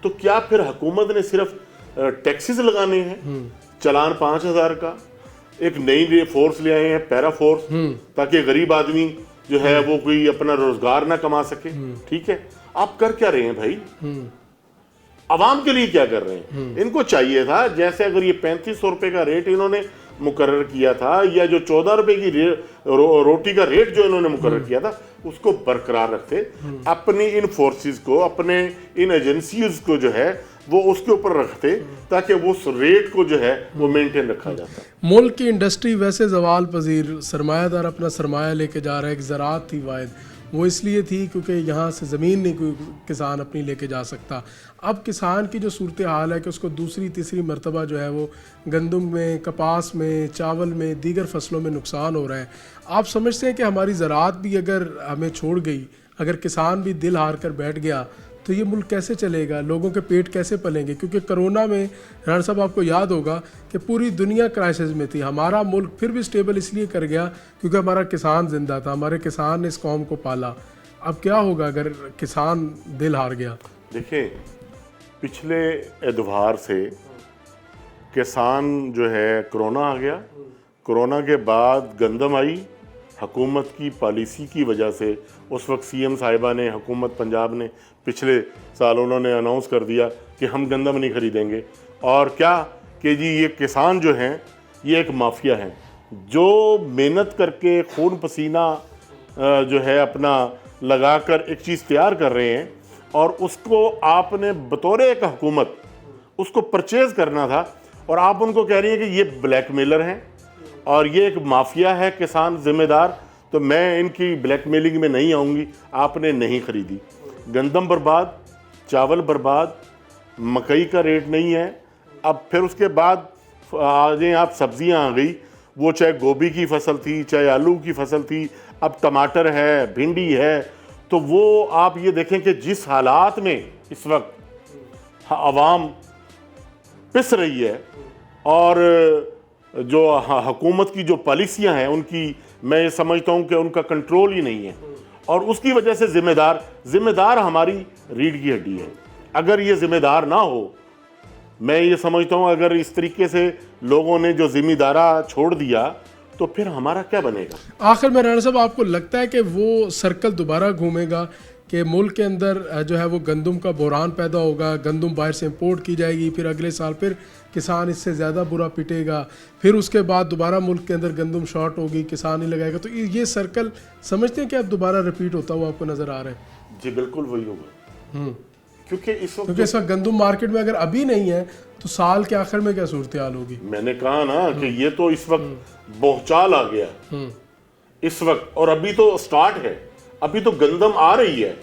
तो क्या फिर हुकूमत ने सिर्फ टैक्सेस लगाने हैं? चालान 5000 का, एक नई फोर्स ले आए हैं, पैरा फोर्स, ताकि गरीब आदमी जो है वो कोई अपना रोजगार ना कमा सके, ठीक है। आप कर क्या रहे हैं भाई? आवाम के लिए क्या कर रहे हैं? इनको चाहिए था, जैसे अगर ये 3500 रुपये का रेट इन्होंने मुकर्रर किया था, या जो 14 रुपए की रोटी का रेट जो इन्होंने मुकर्रर किया था, उसको बरकरार रखते, अपनी इन फोर्सेस को, अपने इन एजेंसीज को जो है वो उसके ऊपर रखते, ताकि वो उस रेट को जो है वो मेंटेन रखा जाता। मुल्क की इंडस्ट्री वैसे जवाल पजीर, सरमायादार अपना सरमाया लेके जा रहा है। एक ज़राअत थी वाहिद, वो इसलिए थी क्योंकि यहाँ से ज़मीन नहीं कोई किसान अपनी लेके जा सकता। अब किसान की जो सूरत हाल है कि उसको दूसरी तीसरी मरतबा जो है वो गंदम में, कपास में, चावल में, दीगर फसलों में नुकसान हो रहा है। आप समझते हैं कि हमारी ज़राअत भी अगर हमें छोड़ गई, अगर किसान भी दिल हार कर बैठ गया, तो ये मुल्क कैसे चलेगा? लोगों के पेट कैसे पलेंगे? क्योंकि कोरोना में राणा साहब आपको याद होगा कि पूरी दुनिया क्राइसिस में थी, हमारा मुल्क फिर भी स्टेबल इसलिए कर गया क्योंकि हमारा किसान जिंदा था, हमारे किसान ने इस कौम को पाला। अब क्या होगा अगर किसान दिल हार गया? देखिए, पिछले एतवार से किसान जो है, कोरोना आ गया, कोरोना के बाद गंदम आई, हुकूमत की पॉलिसी की वजह से उस वक्त सीएम साहिबा ने, हुकूमत पंजाब ने पिछले साल उन्होंने अनाउंस कर दिया कि हम गंदम नहीं खरीदेंगे। और क्या कि जी ये किसान जो हैं ये एक माफिया हैं, जो मेहनत करके खून पसीना जो है अपना लगाकर एक चीज़ तैयार कर रहे हैं, और उसको आपने बतौर एक हुकूमत उसको परचेज़ करना था, और आप उनको कह रही हैं कि ये ब्लैकमेलर हैं और ये एक माफिया है किसान जिम्मेदार, तो मैं इनकी ब्लैकमेलिंग में नहीं आऊँगी। आपने नहीं खरीदी, गंदम बर्बाद, चावल बर्बाद, मकई का रेट नहीं है। अब फिर उसके बाद आ जाए आप, सब्जियां आ गई, वो चाहे गोभी की फसल थी, चाहे आलू की फसल थी, अब टमाटर है, भिंडी है। तो वो आप ये देखें कि जिस हालात में इस वक्त आवाम पिस रही है और जो हुकूमत की जो पॉलिसियां हैं उनकी मैं ये समझता हूं कि उनका कंट्रोल ही नहीं है, और उसकी वजह से जिम्मेदार हमारी रीढ़ की हड्डी है। अगर ये जिम्मेदार ना हो, मैं ये समझता हूं अगर इस तरीके से लोगों ने जो जिम्मेदारा छोड़ दिया तो फिर हमारा क्या बनेगा। आखिर में राणा साहब, आपको लगता है कि वो सर्कल दोबारा घूमेगा कि मुल्क के अंदर जो है वो गंदम का बहरान पैदा होगा, गंदम बाहर से इंपोर्ट की जाएगी, फिर अगले साल फिर किसान इससे ज़्यादा बुरा पिटेगा, फिर उसके बाद दोबारा मुल्क के अंदर गंदम शॉर्ट होगी, किसान नहीं लगाएगा, तो ये सर्कल समझते हैं कि अब दोबारा रिपीट होता हुआ आपको नज़र आ रहा है? जी बिल्कुल वही होगा, क्योंकि इस वक्त गंदम मार्केट में अगर अभी नहीं है तो साल के आखिर में क्या सूरत हाल होगी? मैंने कहा ना कि ये तो इस वक्त बोहचाल आ गया इस वक्त, और अभी तो स्टार्ट है, अभी तो गंदम आ रही है,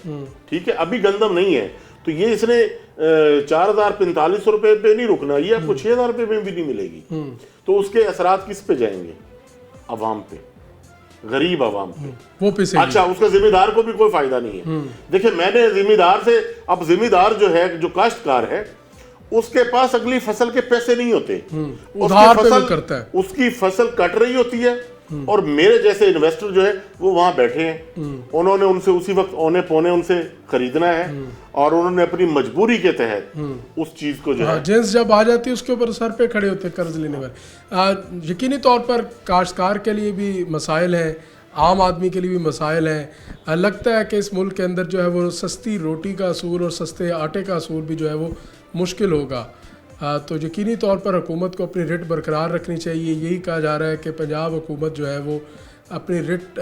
ठीक है, अभी गंदम नहीं है, तो ये इसने 4,045 रुपए पे नहीं रुकना, ये आपको 6,000 रुपए में भी नहीं मिलेगी, तो उसके असरात किस पे जाएंगे? अवाम पे, गरीब अवाम पे, वो पिसेगी। अच्छा, उसका जिम्मेदार को भी कोई फायदा नहीं है। देखिए, मैंने जिम्मेदार से, अब जिम्मेदार जो है, जो काश्तकार है, उसके पास अगली फसल के पैसे नहीं होते, उधार पे वो करता है, उसकी फसल कट रही होती है, और मेरे जैसे इन्वेस्टर जो है वो वहां बैठे हैं, उन्होंने उनसे उसी वक्त औने पौने उनसे खरीदना है, और उन्होंने अपनी मजबूरी के तहत उस चीज को जो है, जिन्स जब आ जाती है उसके ऊपर सर पे खड़े होते हैं कर्ज लेने वाले। यकीनी तौर पर काश्तकार के लिए भी मसाइल हैं, आम आदमी के लिए भी मसाइल हैं। लगता है कि इस मुल्क के अंदर जो है वो सस्ती रोटी का असूल और सस्ते आटे का असूल भी जो है वो मुश्किल होगा। तो यकीनी तौर पर हुकूमत को अपनी रेट बरकरार रखनी चाहिए। यही कहा जा रहा है कि पंजाब हुकूमत जो है वो अपनी रेट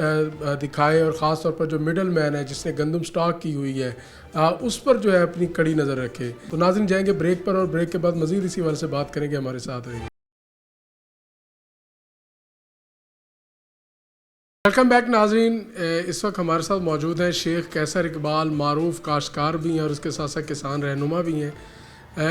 दिखाए, और ख़ास तौर पर जो मिडल मैन है जिसने गंदम स्टॉक की हुई है उस पर जो है अपनी कड़ी नज़र रखे। तो नाज़रीन, जाएंगे ब्रेक पर, और ब्रेक के बाद मज़ीद इसी वाले से बात करेंगे। हमारे साथ रहिए। वेलकम बैक नाज़रीन। इस वक्त हमारे साथ मौजूद हैं शेख कैसर इकबाल, मारूफ काश्तकार भी हैं और उसके साथ साथ किसान रहनुमा भी हैं।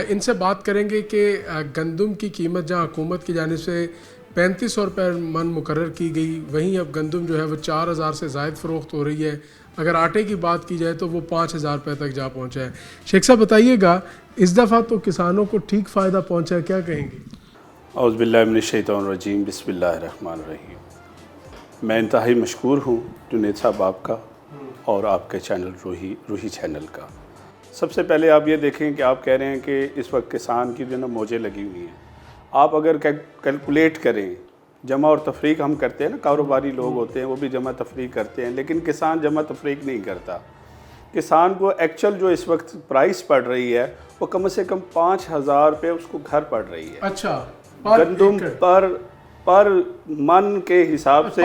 इनसे बात करेंगे कि गंदम की कीमत जहां हुकूमत की जानिब से 3500 रुपये मन मुकर्रर की गई, वहीं अब गंदम जो है वो 4,000 से ज़ायद फ़रोख्त हो रही है। अगर आटे की बात की जाए तो वो 5,000 रुपये तक जा पहुंचा है। शेख साहब बताइएगा, इस दफ़ा तो किसानों को ठीक फ़ायदा पहुंचा है, क्या कहेंगे? औज़ुबिल्लाहिमिनश्शैतानिर्रजीम, बिस्मिल्लाहिर्रहमानिर्रहीम। मैं इंतहाई मशकूर हूँ जुनैद साहब आपका और आपके चैनल रूही चैनल का। सबसे पहले आप ये देखें कि आप कह रहे हैं कि इस वक्त किसान की जो ना मौजें लगी हुई हैं। आप अगर कैलकुलेट करें, जमा और तफरीक हम करते हैं ना, कारोबारी लोग होते हैं वो भी जमा तफरीक करते हैं, लेकिन किसान जमा तफरीक नहीं करता। किसान को एक्चुअल जो इस वक्त प्राइस पड़ रही है वो कम से कम 5,000 रुपये उसको घर पड़ रही है। अच्छा, गंदम पर मन के हिसाब से,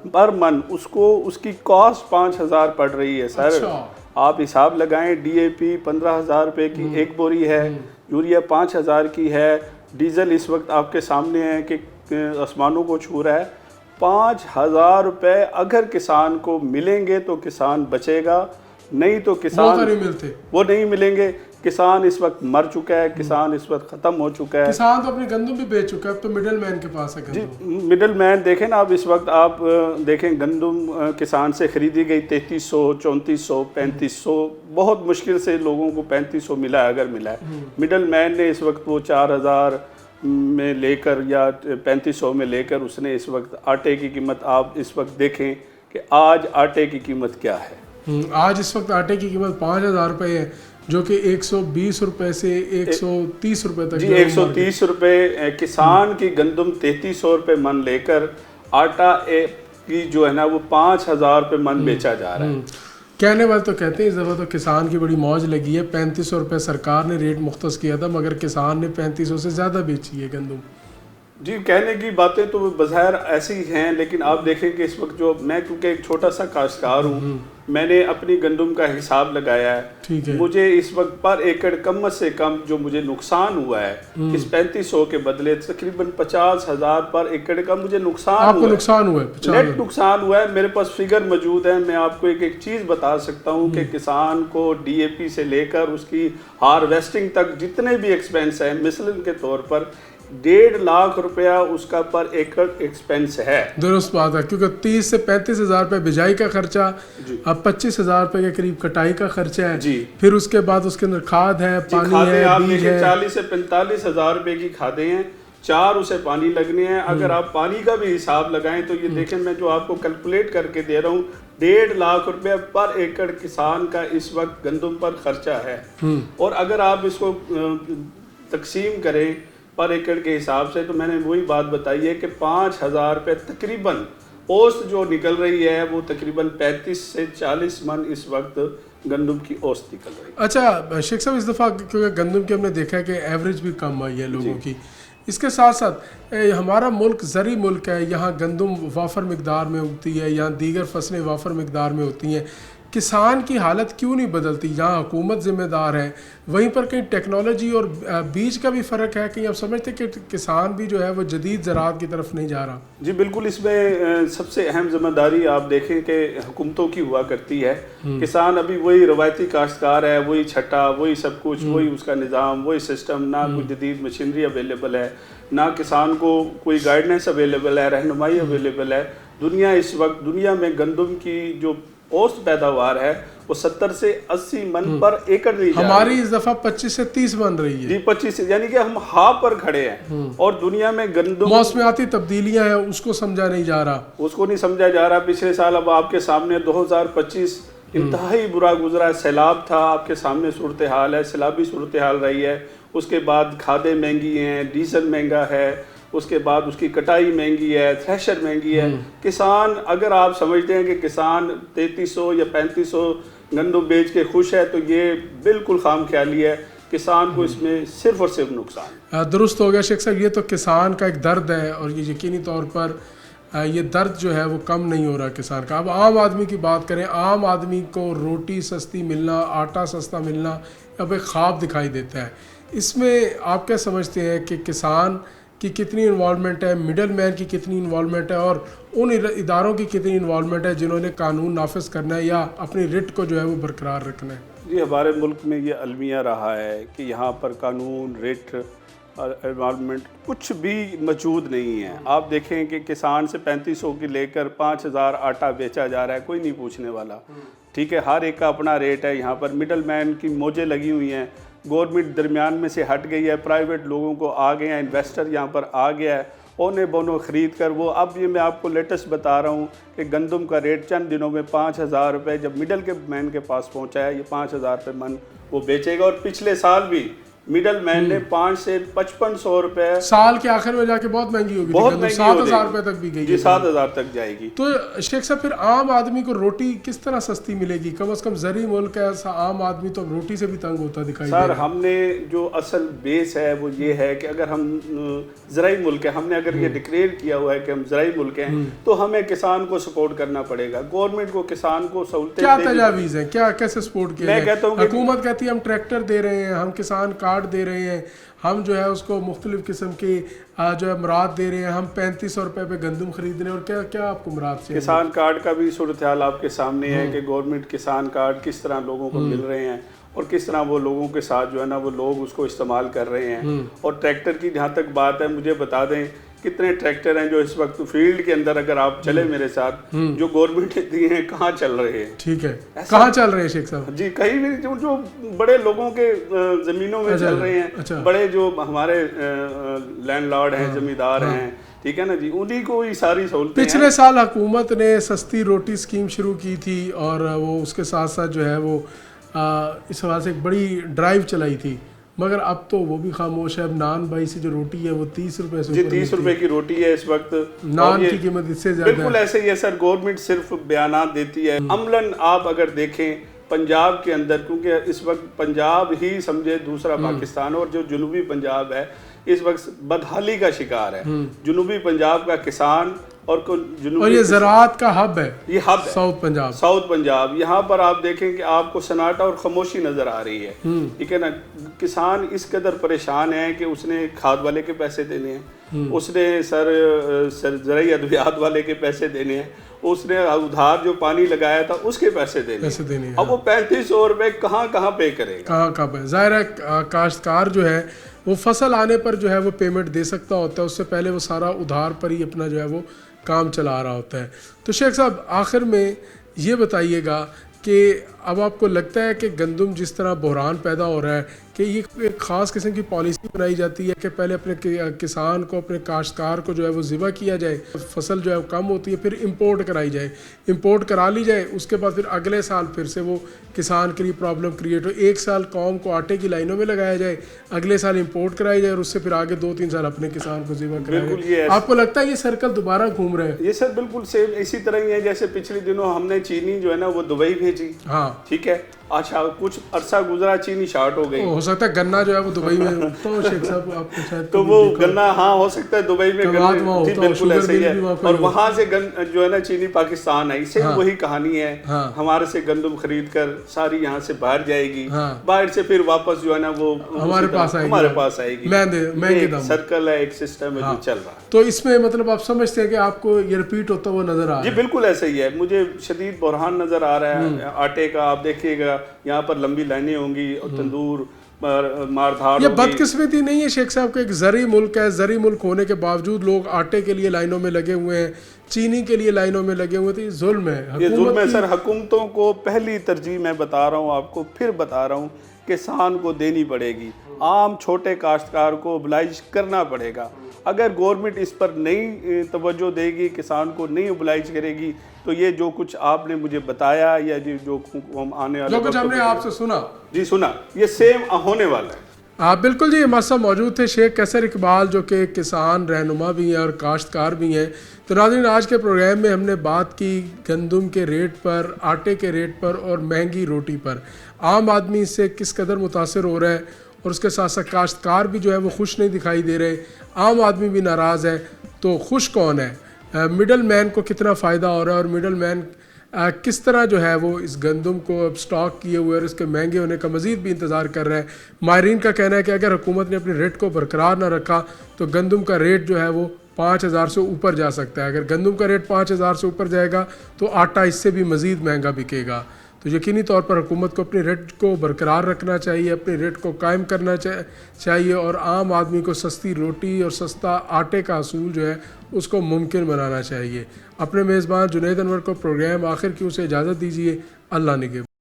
पर मन उसको उसकी कॉस्ट 5,000 पड़ रही है सर। अच्छा। आप हिसाब लगाएं, DAP 15,000 रुपये की एक बोरी है, यूरिया 5,000 की है, डीजल इस वक्त आपके सामने है कि आसमानों को छू रहा है। 5,000 रुपये अगर किसान को मिलेंगे तो किसान बचेगा, नहीं तो किसान वो नहीं मिलेंगे। किसान इस वक्त मर चुका है, किसान इस वक्त ख़त्म हो चुका है। किसान तो अपनी गंदम भी बेच चुका है, अब तो मिडल मैन के पास है गंदम। जी, मिडल मैन देखें ना, अब इस वक्त आप देखें गंदम किसान से ख़रीदी गई 3300, 3400, 3500, बहुत मुश्किल से लोगों को 3500 मिला है, अगर मिला है। मिडल मैन ने इस वक्त वो 4,000 में लेकर या 3500 में लेकर उसने इस वक्त आटे की कीमत, आप इस वक्त देखें कि आज आटे की कीमत क्या है। आज इस वक्त आटे की कीमत 5,000 रुपये है, जो कि 120 रुपये से 130 रुपये तक। जी, 130 रुपये। किसान की गंदम 3300 रुपये मन लेकर आटा की जो है ना वो 5,000 रुपये मन बेचा जा रहा है। कहने वाले तो कहते हैं इस दफ़ा तो किसान की बड़ी मौज लगी है। 3500 रुपये सरकार ने रेट मुख्तस किया था, मगर किसान ने 3500 से ज़्यादा बेची है गंदम। जी, कहने की बातें तो बज़ाहिर ऐसी हैं, लेकिन आप देखें कि इस वक्त जो मैं, क्योंकि एक छोटा सा काश्तकार हूँ, मैंने अपनी गंदम का हिसाब लगाया है। ठीक है। मुझे इस वक्त पर एकड़ कम से कम जो मुझे नुकसान हुआ है इस 3500 के बदले तकरीबन 50,000 पर एकड़ का मुझे नुकसान हुआ है। नेट नुकसान हुआ है। मेरे पास फिगर मौजूद है। मैं आपको एक चीज़ बता सकता हूँ कि किसान को DAP से लेकर उसकी हार्वेस्टिंग तक जितने भी एक्सपेंस हैं, मिसलन के तौर पर 1.5 लाख रुपया उसका पर एकड़ एक्सपेंस है। दुरुस्त बात है, क्योंकि 30 से 35 हज़ार रुपये बिजाई का खर्चा, अब 25 हज़ार रुपये के करीब कटाई का खर्चा है जी। फिर उसके बाद उसके अंदर खाद है, पानी खादें है, आप बीज देखिए है। 40 से 45 हज़ार रुपए की खादें हैं, 4 उसे पानी लगने हैं। अगर आप पानी का भी हिसाब लगाएं तो ये देखें, मैं जो आपको कैलकुलेट करके दे रहा हूँ, 1.5 लाख रुपया पर एकड़ किसान का इस वक्त गंदम पर खर्चा है। और अगर आप इसको तकसीम करें पर एकड़ के हिसाब से, तो मैंने वही बात बताई है कि 5,000 रुपये तकरीबन औसत जो निकल रही है वो तकरीबन 35 से 40 मन इस वक्त गंदम की औसत निकल रही है। अच्छा शेख साहब, इस दफ़ा क्योंकि गंदम की हमने देखा है कि एवरेज भी कम आई है लोगों की, इसके साथ साथ हमारा मुल्क ज़री मुल्क है, यहाँ गंदम वाफर मिकदार में उगती है, यहाँ दीगर फसलें वाफर मिकदार में होती हैं, किसान की हालत क्यों नहीं बदलती? जहाँ हुकूमत ज़िम्मेदार है, वहीं पर कहीं टेक्नोलॉजी और बीज का भी फ़र्क है, कहीं आप समझते कि किसान भी जो है वो जदीद ज़राअत की तरफ नहीं जा रहा? जी बिल्कुल, इसमें सबसे अहम जिम्मेदारी आप देखें कि हुकूमतों की हुआ करती है। किसान अभी वही रवायती काश्तकार है, वही छठा, वही सब कुछ, वही उसका निज़ाम, वही सिस्टम, ना कोई जदीद मशीनरी अवेलेबल है, ना किसान को कोई गाइडेंस अवेलेबल है, रहनुमाई अवेलेबल है। दुनिया इस वक्त दुनिया में गंदम की जो औसत पैदावार है वो 70 से 80 मन पर एकड़ दी जा रही है। हमारी इस दफ़ा 25 से 30 बन रही है जी, 25, यानी कि हम हाफ पर खड़े हैं। और दुनिया में गंदम, मौसमियाती तब्दीलियां हैं, उसको समझा नहीं जा रहा, उसको नहीं समझा जा रहा। पिछले साल, अब आपके सामने 2025 इंतहाई बुरा गुजरा, सैलाब था, आपके सामने सूरत हाल है, सैलाबी सूरत हाल रही है। उसके बाद खादें महंगी हैं, डीजल महंगा है, उसके बाद उसकी कटाई महंगी है, थ्रेशर महंगी है। किसान, अगर आप समझते हैं कि किसान 3300 या 3500 गंदम बेच के खुश है, तो ये बिल्कुल खाम ख्याली है। किसान को इसमें सिर्फ और सिर्फ नुकसान। दुरुस्त हो गया शेख साहब, ये तो किसान का एक दर्द है और ये यकीनी तौर पर ये दर्द जो है वो कम नहीं हो रहा किसान का। अब आम आदमी की बात करें, आम आदमी को रोटी सस्ती मिलना, आटा सस्ता मिलना अब एक ख्वाब दिखाई देता है। इसमें आप क्या समझते हैं कि किसान की कितनी इन्वॉल्वमेंट है, मिडल मैन की कितनी इन्वॉल्वमेंट है, और उन इदारों की कितनी इन्वॉल्वमेंट है जिन्होंने कानून नाफिज करना है या अपनी रिट को जो है वो बरकरार रखना है? जी, हमारे मुल्क में ये अलमिया रहा है कि यहाँ पर कानून, रिट और इन्वॉल्वमेंट कुछ भी मौजूद नहीं है। आप देखें कि किसान से 3500 की लेकर 5000 आटा बेचा जा रहा है, कोई नहीं पूछने वाला। ठीक है, हर एक का अपना रेट है। यहाँ पर मिडल मैन की मौजें लगी हुई हैं। गवर्नमेंट दरमियान में से हट गई है, प्राइवेट लोगों को आ गए हैं, इन्वेस्टर यहाँ पर आ गया है, ओने बोनो ख़रीद कर वो, अब ये मैं आपको लेटेस्ट बता रहा हूँ कि गंदम का रेट चंद दिनों में 5000 रुपये जब मिडल के मैन के पास पहुँचा है, ये 5000 रुपये मन वो बेचेगा। और पिछले साल भी मिडल मैन ने 5 से 5500 रुपये, साल के आखिर में जाके बहुत महंगी होगी, बहुत महंगी, 7,000 रुपये तक भी गई। जी, 7000 तक जाएगी। तो शेख साहब, फिर आम आदमी को रोटी किस तरह सस्ती मिलेगी? कम से कम ज़री मुल्क है, आम आदमी तो रोटी से भी तंग होता दिखाई दे सर, रहा है। हमने जो असल बेस है वो ये है कि अगर हम ज़राई मुल्क है, हमने अगर ये डिक्लेयर किया हुआ है कि हम ज़राई मुल्क हैं, तो हमें किसान को सपोर्ट करना पड़ेगा। गवर्नमेंट को किसान को सहूलतें, क्या तजावीज़ है, क्या कैसे सपोर्ट किया? मैं कहता हूँ हुकूमत कहती है हम ट्रैक्टर दे रहे हैं, हम किसान कार्ड दे रहे हैं, हम जो है उसको मुख्तलिफ किस्म की जो है मुराद दे रहे हैं, हम 3500 रुपये पे गंदम खरीद रहे हैं, और क्या क्या आपको मुराद चाहिए? किसान कार्ड का भी सूरत हाल आपके सामने है कि गवर्नमेंट किसान कार्ड किस तरह लोगों को मिल रहे हैं और किस तरह वो लोगों के साथ जो है ना वो लोग उसको इस्तेमाल कर रहे हैं। और ट्रैक्टर की जहाँ तक बात है, मुझे बता दें कितने ट्रैक्टर हैं जो इस वक्त फील्ड के अंदर, अगर आप चले मेरे साथ, जो गवर्नमेंट ने दिए हैं, कहाँ चल रहे हैं? ठीक है, कहाँ चल रहे हैं शेख साहब? जी, कहीं भी जो बड़े लोगों के ज़मीनों में चल रहे हैं, बड़े जो हमारे लैंडलॉर्ड हैं, जमींदार हैं, ठीक है ना जी, उन्हीं को ही सारी सहूलतें। पिछले साल हुकूमत ने सस्ती रोटी स्कीम शुरू की थी और वो उसके साथ साथ जो है वो इस हवाले से एक बड़ी ड्राइव चलाई थी, मगर अब तो वो भी खामोश है। अब नान भाई से जो रोटी है वो 30 रुपए से, जी 30 रुपए की रोटी है इस वक्त, नान की कीमत इससे ज्यादा। बिल्कुल ऐसे ही है सर, गवर्नमेंट सिर्फ बयानात देती है। अमलन आप अगर देखें पंजाब के अंदर, क्योंकि इस वक्त पंजाब ही समझे दूसरा पाकिस्तान, और जो जुनूबी पंजाब है इस वक्त बदहाली का शिकार है। जुनूबी पंजाब का किसान और ये ज़राअत का हब है, ये हब है साउथ पंजाब। यहाँ पर आप देखें कि आपको सन्नाटा और खामोशी नजर आ रही है, ठीक है ना। किसान इस कदर परेशान है कि उसने खाद वाले के पैसे देने हैं, उसने सर ज़राई अद्वियात वाले के पैसे देने हैं, उसने उधार जो पानी लगाया था उसके पैसे देने अब वो 3500 रुपए कहाँ पे करेगा, कहाँ पे। जाहिर है काश्तकार जो है वो फसल आने पर जो है वो पेमेंट दे सकता होता है, उससे पहले वो सारा उधार पर ही अपना जो है वो काम चला रहा होता है। तो शेख साहब आखिर में ये बताइएगा कि अब आपको लगता है कि गंदम जिस तरह बहरान पैदा हो रहा है कि ये एक ख़ास किस्म की पॉलिसी बनाई जाती है कि पहले अपने किसान को, अपने काश्तकार को जो है वो ज़िबा किया जाए, फसल जो है वो कम होती है, फिर इंपोर्ट कराई जाए, इंपोर्ट करा ली जाए, उसके बाद फिर अगले साल फिर से वो किसान के लिए प्रॉब्लम क्रिएट हो। एक साल कौम को आटे की लाइनों में लगाया जाए, अगले साल इंपोर्ट कराई जाए और उससे फिर आगे 2-3 साल अपने किसान को ज़िबा कराया जाए। आपको लगता है ये सर्कल दोबारा घूम रहे हैं? ये सर बिल्कुल सेम इसी तरह ही है जैसे पिछले दिनों हमने चीनी जो है ना वो दुबई भेजी, हाँ ठीक है, अच्छा कुछ अरसा गुजरा चीनी शार्ट हो गई, हो सकता है गन्ना जो है वो दुबई में उगता हो शेख साहब, आपको शायद तो वो गन्ना हाँ हो सकता है दुबई में जी बिल्कुल ऐसे ही है, और वहाँ से जो है ना चीनी पाकिस्तान आई, सेम वही कहानी है, हमारे से गंदम खरीद कर सारी यहाँ से बाहर जाएगी, बाहर से फिर वापस जो है ना वो हमारे पास आएगी, महंगे दाम, सर्कल है, एक सिस्टम है जो चल रहा है। तो इसमें मतलब आप समझते हैं कि आपको ये रिपीट होता हुआ नजर आ रहा है? जी बिल्कुल ऐसा ही है, मुझे शदीद बहरान नजर आ रहा है आटे का। आप देखिएगा यहाँ पर लंबी लाइनें होंगी और तंदूर मारधाड़। ये बदकिस्मती नहीं है शेख साहब, को एक ज़री मुल्क है, ज़री मुल्क होने के बावजूद लोग आटे के लिए लाइनों में लगे हुए हैं, चीनी के लिए लाइनों में लगे हुए थे। ये जुल्म है, ये जुल्म है सर। हुकूमतों को पहली तरजीह मैं बता रहा हूँ आपको, फिर बता रहा हूँ, किसान को देनी पड़ेगी, आम छोटे काश्तकार को ओबलाइज करना पड़ेगा। अगर गवर्नमेंट इस पर नहीं तवज्जो देगी, किसान को नहीं ओबलाइज करेगी, तो ये जो कुछ आपने मुझे बताया या जो हम आने वाले जो कुछ हमने आपसे सुना, जी सुना, ये सेम होने वाला है। हाँ बिल्कुल जी, हमारे साथ मौजूद थे शेख कैसर इकबाल जो कि किसान रहनुमा भी हैं और काश्तकार भी हैं। तो नाज़रीन, आज के प्रोग्राम में हमने बात की गंदम के रेट पर, आटे के रेट पर और महंगी रोटी पर। आम आदमी इससे किस कदर मुतासर हो रहा है और उसके साथ साथ काश्तकार भी जो है वो खुश नहीं दिखाई दे रहे, आम आदमी भी नाराज़ है। तो खुश कौन है? मिडल मैन को कितना फ़ायदा हो रहा है और मिडल मैन किस तरह जो है वो इस गंदम को अब स्टॉक किए हुए और इसके महंगे होने का मज़ीद भी इंतज़ार कर रहा है। माहिरीन का कहना है कि अगर हुकूमत ने अपने रेट को बरकरार ना रखा तो गंदम का रेट जो है वो 5000 से ऊपर जा सकता है। अगर गंदम का रेट 5000 से ऊपर जाएगा तो आटा इससे भी मज़ीद महंगा बिकेगा। तो यकीनी तौर पर हुकूमत को अपने रेट को बरकरार रखना चाहिए, अपने रेट को कायम करना चाहिए और आम आदमी को सस्ती रोटी और सस्ता आटे का असूल जो है उसको मुमकिन बनाना चाहिए। अपने मेज़बान जुनैद अनवर को प्रोग्राम आखिर क्यों से इजाज़त दीजिए। अल्लाह निगहबान।